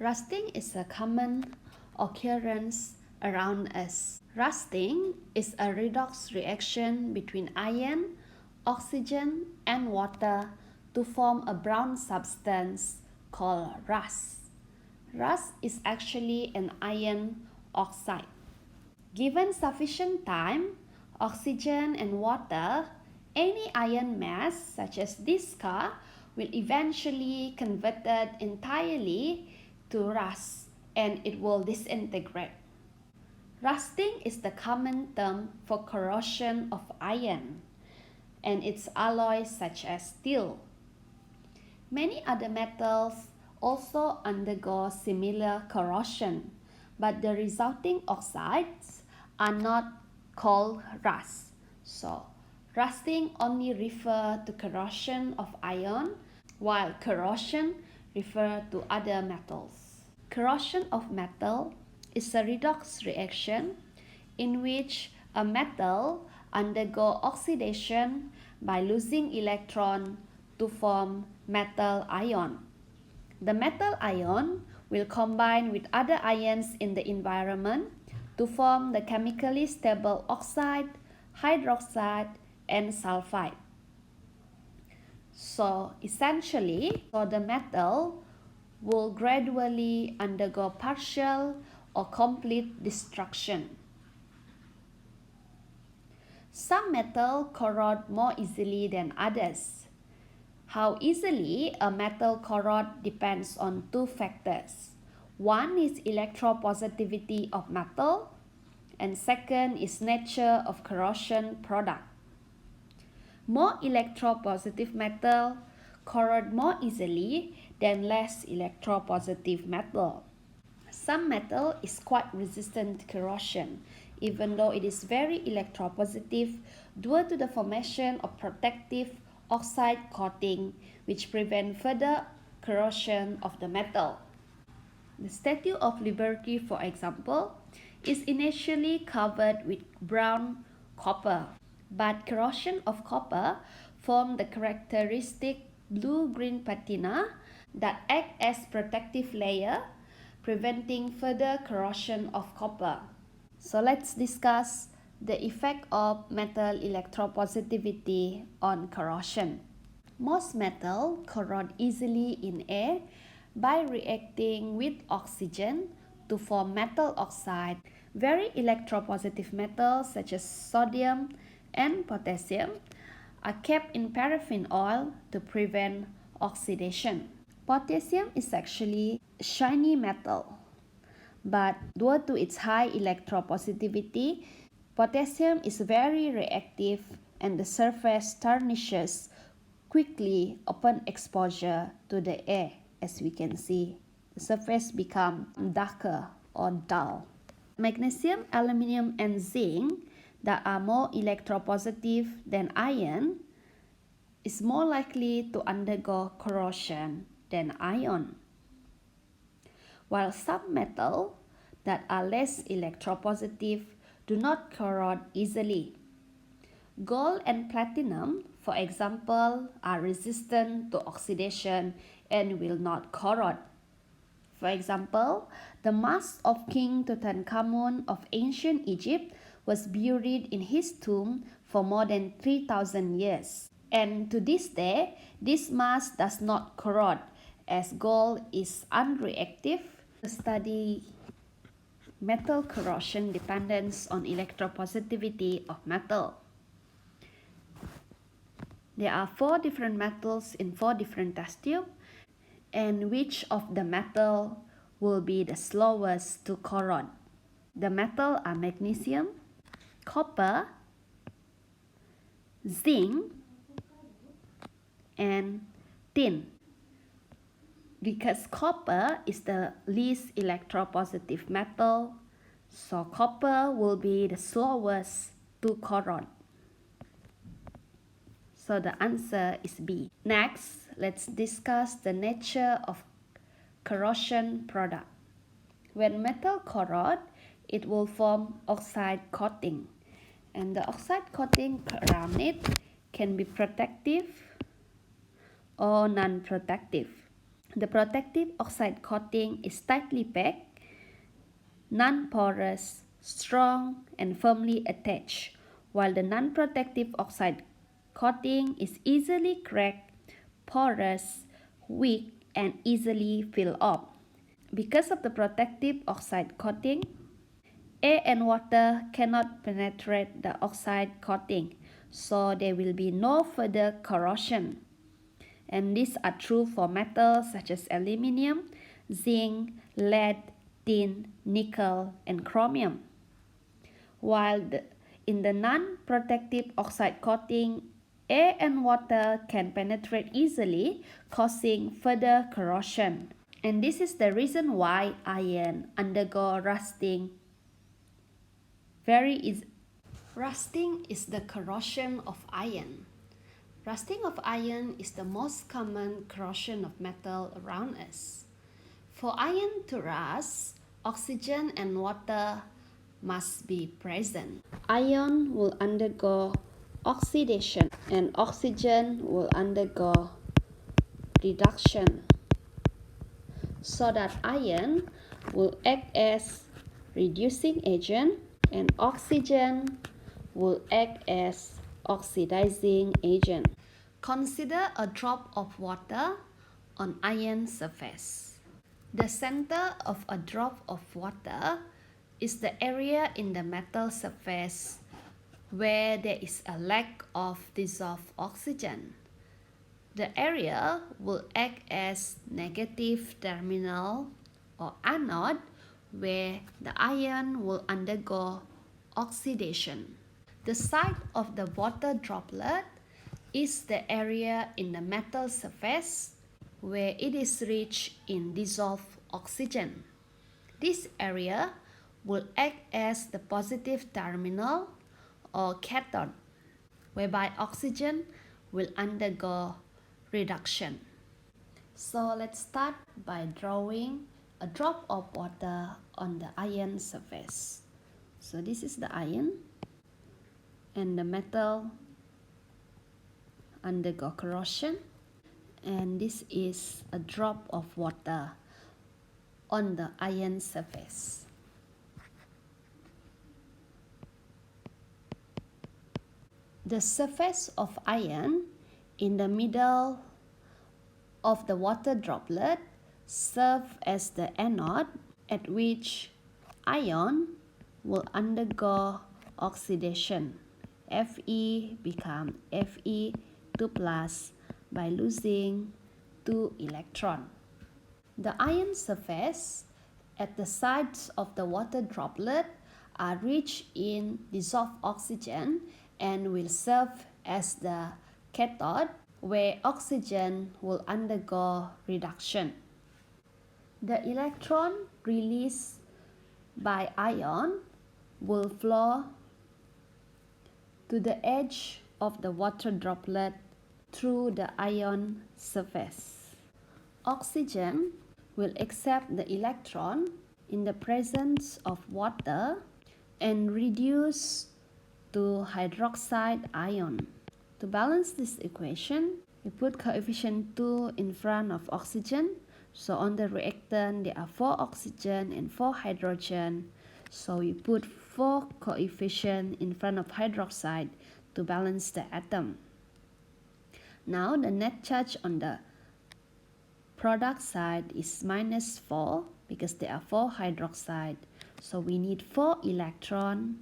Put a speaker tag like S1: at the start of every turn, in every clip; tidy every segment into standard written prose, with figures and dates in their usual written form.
S1: Rusting is a common occurrence around us. Rusting is a redox reaction between iron, oxygen, and water to form a brown substance called rust. Rust is actually an iron oxide. Given sufficient time, oxygen and water, any iron mass such as this car will eventually converted entirely to rust and it will disintegrate. Rusting is the common term for corrosion of iron and its alloys such as steel. Many other metals also undergo similar corrosion, but the resulting oxides are not called rust. So, rusting only refers to corrosion of iron, while corrosion refers to other metals. Corrosion of metal is a redox reaction in which a metal undergo oxidation by losing electron to form metal ion. The metal ion will combine with other ions in the environment to form the chemically stable oxide, hydroxide, and sulfide. So essentially, the metal will gradually undergo partial or complete destruction. Some metals corrode more easily than others. How easily a metal corrode depends on two factors. One is electropositivity of metal, and second is nature of corrosion product. More electropositive metal corrode more easily than less electropositive metal. Some metal is quite resistant to corrosion, even though it is very electropositive due to the formation of protective oxide coating which prevent further corrosion of the metal. The Statue of Liberty, for example, is initially covered with brown copper, but corrosion of copper formed the characteristic blue-green patina that act as protective layer, preventing further corrosion of copper. So let's discuss the effect of metal electropositivity on corrosion. Most metal corrode easily in air by reacting with oxygen to form metal oxide. Very electropositive metals such as sodium and potassium are kept in paraffin oil to prevent oxidation. Potassium is actually a shiny metal, but due to its high electropositivity, potassium is very reactive and the surface tarnishes quickly upon exposure to the air. As we can see, the surface becomes darker or dull. Magnesium, aluminum, and zinc that are more electropositive than iron is more likely to undergo corrosion than iron. While some metals that are less electropositive do not corrode easily. Gold and platinum, for example, are resistant to oxidation and will not corrode. For example, the mask of King Tutankhamun of ancient Egypt was buried in his tomb for more than 3,000 years. And to this day, this mask does not corrode as gold is unreactive. To study metal corrosion dependence on electropositivity of metal. There are 4 different metals in 4 different test tubes, and which of the metal will be the slowest to corrode? The metal are magnesium, copper, zinc, and tin. Because copper is the least electropositive metal, so copper will be the slowest to corrode. So the answer is B. Next, let's discuss the nature of corrosion product. When metal corrode, it will form oxide coating, and the oxide coating around it can be protective or non-protective. The protective oxide coating is tightly packed, non-porous, strong, and firmly attached, while the non-protective oxide coating is easily cracked, porous, weak, and easily fill up. Because of the protective oxide coating, air and water cannot penetrate the oxide coating, so there will be no further corrosion. And these are true for metals such as aluminium, zinc, lead, tin, nickel, and chromium. While in the non-protective oxide coating, air and water can penetrate easily, causing further corrosion. And this is the reason why iron undergo rusting very easily. Rusting is the corrosion of iron. Rusting of iron is the most common corrosion of metal around us. For iron to rust, oxygen and water must be present. Iron will undergo oxidation and oxygen will undergo reduction, so that iron will act as reducing agent and oxygen will act as oxidizing agent. Consider a drop of water on iron surface. The center of a drop of water is the area in the metal surface where there is a lack of dissolved oxygen. The area will act as negative terminal or anode where the iron will undergo oxidation. The site of the water droplet is the area in the metal surface where it is rich in dissolved oxygen. This area will act as the positive terminal or cathode, whereby oxygen will undergo reduction. So let's start by drawing a drop of water on the iron surface. So this is the iron and the metal undergo corrosion, and this is a drop of water on the iron surface. The surface of iron in the middle of the water droplet serves as the anode at which ion will undergo oxidation. Fe become Fe2 plus by losing 2 electrons. The iron surface at the sides of the water droplet are rich in dissolved oxygen and will serve as the cathode where oxygen will undergo reduction. The electron released by ion will flow to the edge of the water droplet through the ion surface. Oxygen will accept the electron in the presence of water and reduce to hydroxide ion. To balance this equation, we put coefficient 2 in front of oxygen. So on the reactant, there are 4 oxygen and 4 hydrogen. So we put 4 coefficient in front of hydroxide to balance the atom. Now the net charge on the product side is minus 4 because there are 4 hydroxide. So we need 4 electrons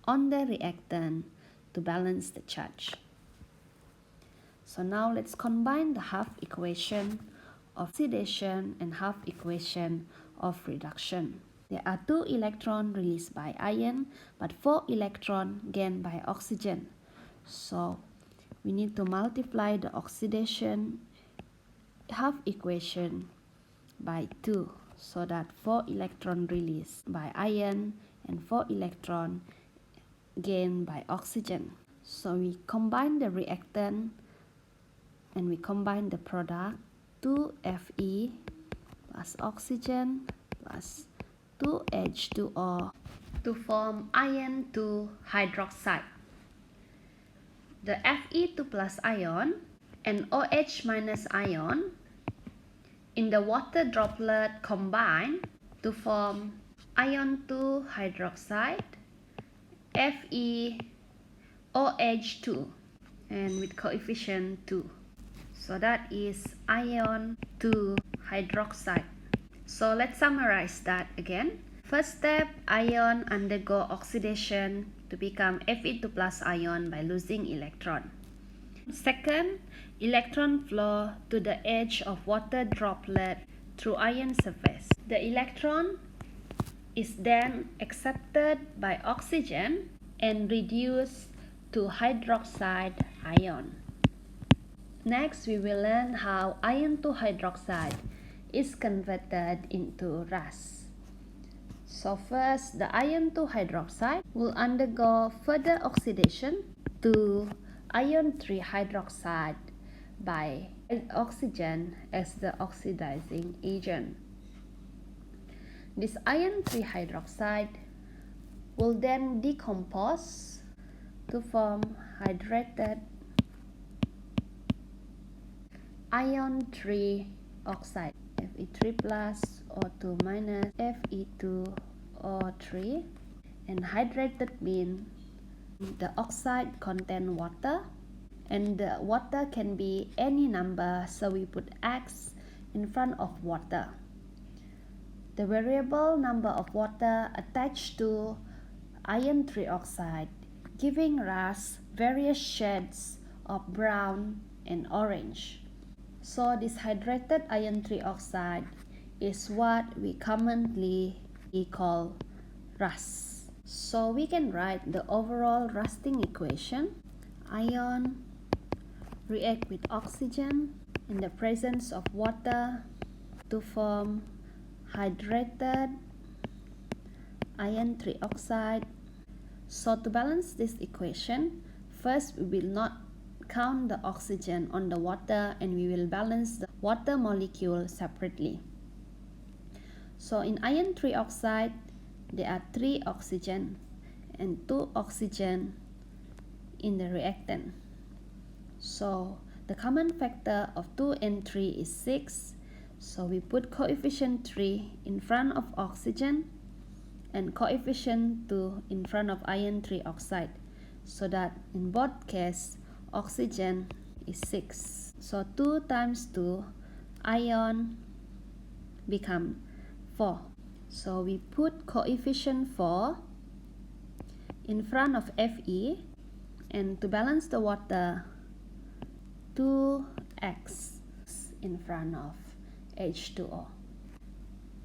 S1: on the reactant to balance the charge. So now let's combine the half equation of oxidation and half equation of reduction. There are 2 electrons released by iron but 4 electrons gained by oxygen. So we need to multiply the oxidation half equation by 2 so that 4 electrons released by iron and 4 electrons gained by oxygen. So we combine the reactant and we combine the product 2Fe plus oxygen plus 2H2O to form iron 2 hydroxide. The Fe2 plus ion and OH minus ion in the water droplet combine to form iron 2 hydroxide FeOH2 and with coefficient 2. So that is iron 2 hydroxide. So let's summarize that again. First step, ion undergo oxidation to become Fe2 plus ion by losing electron. Second, electron flow to the edge of water droplet through iron surface. The electron is then accepted by oxygen and reduced to hydroxide ion. Next, we will learn how iron 2 hydroxide is converted into rust. So first, the iron 2 hydroxide will undergo further oxidation to iron 3 hydroxide by oxygen as the oxidizing agent. This iron 3 hydroxide will then decompose to form hydrated iron 3 oxide, Fe3 plus O2 minus Fe2O3, and hydrated means the oxide contain water, and the water can be any number, so we put X in front of water. The variable number of water attached to iron 3 oxide, giving us various shades of brown and orange. So this hydrated iron 3 oxide is what we commonly call rust. So we can write the overall rusting equation. Ion react with oxygen in the presence of water to form hydrated iron 3 oxide. So to balance this equation, first we will not count the oxygen on the water and we will balance the water molecule separately. So in iron 3 oxide, there are 3 oxygen and 2 oxygen in the reactant. So the common factor of 2 and 3 is 6. So we put coefficient 3 in front of oxygen and coefficient 2 in front of iron 3 oxide, so that in both cases oxygen is 6. So 2 times 2, ion become 4. So we put coefficient 4 in front of Fe, and to balance the water, 2x in front of H2O.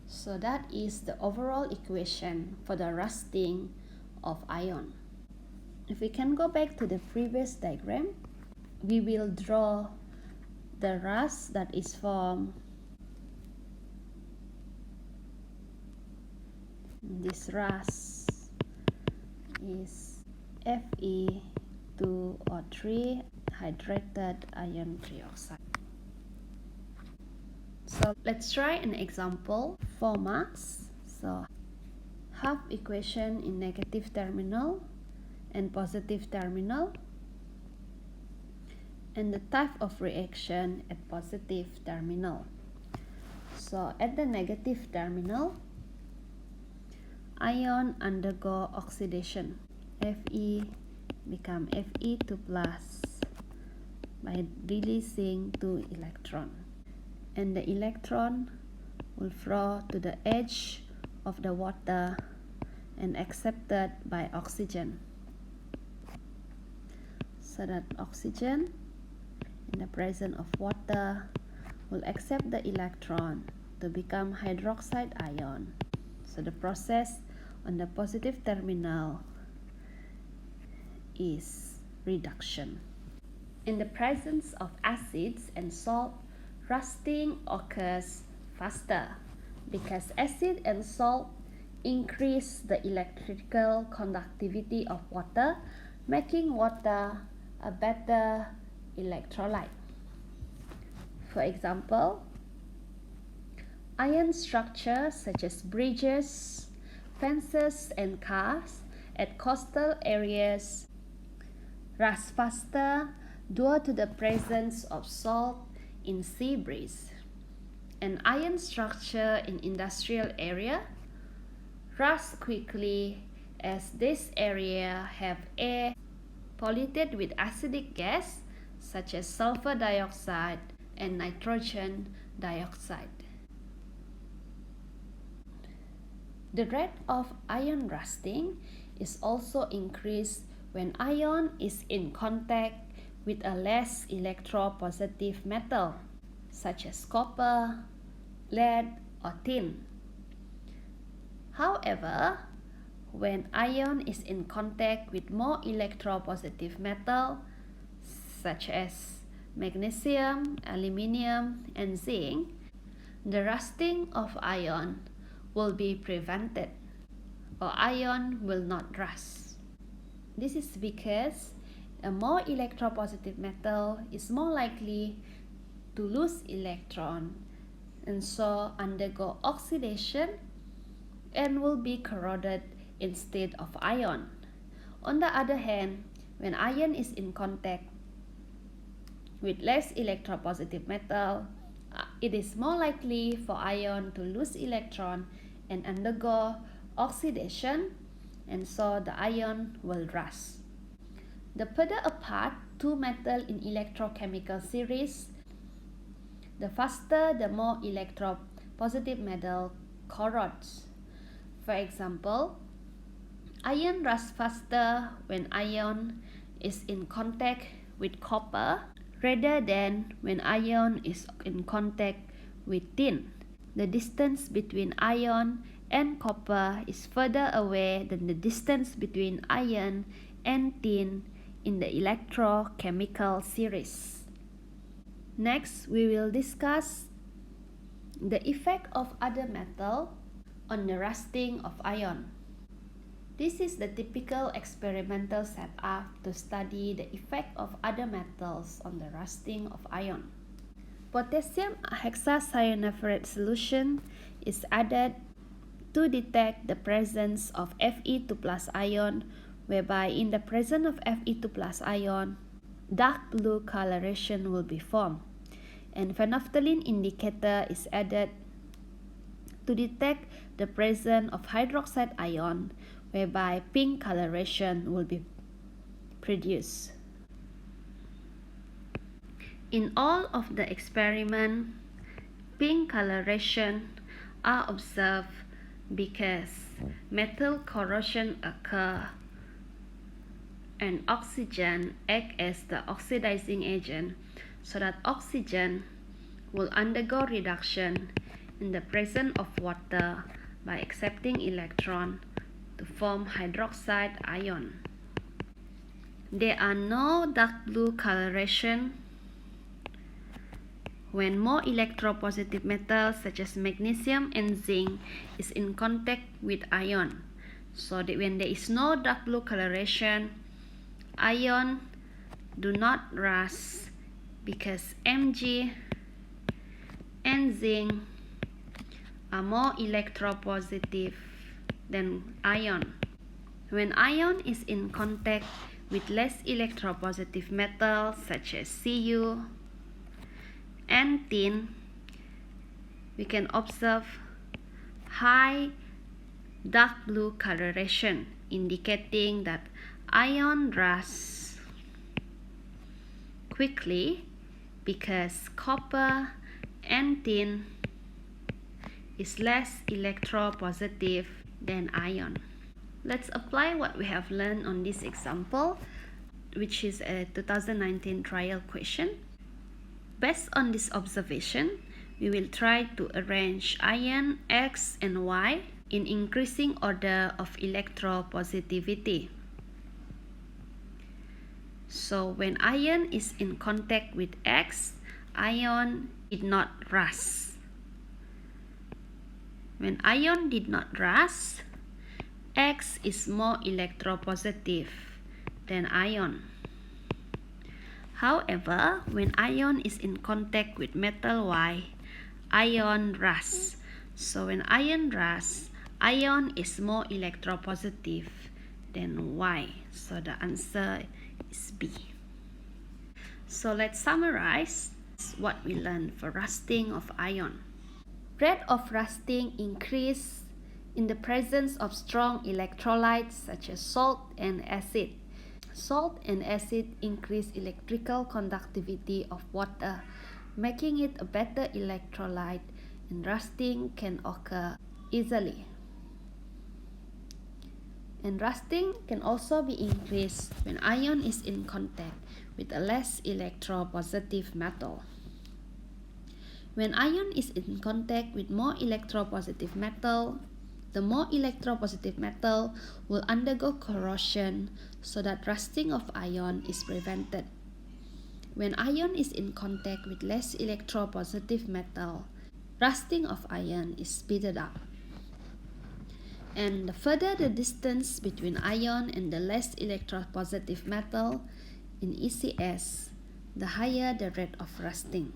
S1: So that is the overall equation for the rusting of iron. If we can go back to the previous diagram, we will draw the rust that is formed. This rust is Fe2O3 hydrated iron 3 oxide. So let's try an example. 4 marks. So half equation in negative terminal and positive terminal, and the type of reaction at positive terminal. So at the negative terminal, ion undergo oxidation. Fe become Fe2 plus by releasing 2 electrons, and the electron will flow to the edge of the water and accepted by oxygen, so that oxygen in the presence of water will accept the electron to become hydroxide ion. So the process on the positive terminal is reduction. In the presence of acids and salt, rusting occurs faster because acid and salt increase the electrical conductivity of water, making water a better electrolyte. For example, iron structures such as bridges, fences, and cars at coastal areas rust faster due to the presence of salt in sea breeze. An iron structure in industrial area rusts quickly as this area have air polluted with acidic gas such as sulfur dioxide and nitrogen dioxide. The rate of iron rusting is also increased when iron is in contact with a less electropositive metal such as copper, lead, or tin. However, when iron is in contact with more electropositive metal such as magnesium, aluminium, and zinc, the rusting of iron will be prevented, or iron will not rust. This is because a more electropositive metal is more likely to lose electron and so undergo oxidation and will be corroded instead of iron. On the other hand, when iron is in contact with less electropositive metal, it is more likely for iron to lose electron and undergo oxidation, and so the iron will rust. The further apart two metals in electrochemical series, the faster the more electropositive metal corrodes. For example, iron rusts faster when iron is in contact with copper rather than when iron is in contact with tin. The distance between iron and copper is further away than the distance between iron and tin in the electrochemical series. Next, we will discuss the effect of other metal on the rusting of iron. This is the typical experimental setup to study the effect of other metals on the rusting of iron. Potassium hexacyanurate solution is added to detect the presence of Fe2 plus ion, whereby in the presence of Fe2 plus ion, dark blue coloration will be formed. And phenolphthalein indicator is added to detect the presence of hydroxide ion, whereby pink coloration will be produced. In all of the experiment, pink coloration are observed because metal corrosion occur and oxygen act as the oxidizing agent, so that oxygen will undergo reduction in the presence of water by accepting electron to form hydroxide ion. There are no dark blue coloration when more electropositive metals such as magnesium and zinc is in contact with iron. So that when there is no dark blue coloration, ion do not rust because Mg and zinc are more electropositive than iron. When ion is in contact with less electropositive metals such as Cu and tin, we can observe high dark blue coloration, indicating that ion rusts quickly because copper and tin is less electropositive than iron. Let's apply what we have learned on this example, which is a 2019 trial question. Based on this observation, we will try to arrange ion X and Y in increasing order of electropositivity. So when ion is in contact with X, ion did not rust. When ion did not rust, X is more electropositive than ion. However, when ion is in contact with metal Y, ion rusts. So when ion rusts, ion is more electropositive than Y. So the answer is B. So let's summarize what we learned for rusting of iron. Rate of rusting increase in the presence of strong electrolytes such as salt and acid. Salt and acid increase electrical conductivity of water, making it a better electrolyte, and rusting can occur easily. And rusting can also be increased when iron is in contact with a less electropositive metal. When iron is in contact with more electropositive metal, the more electropositive metal will undergo corrosion so that rusting of iron is prevented. When iron is in contact with less electropositive metal, rusting of iron is speeded up. And the further the distance between iron and the less electropositive metal in ECS, the higher the rate of rusting.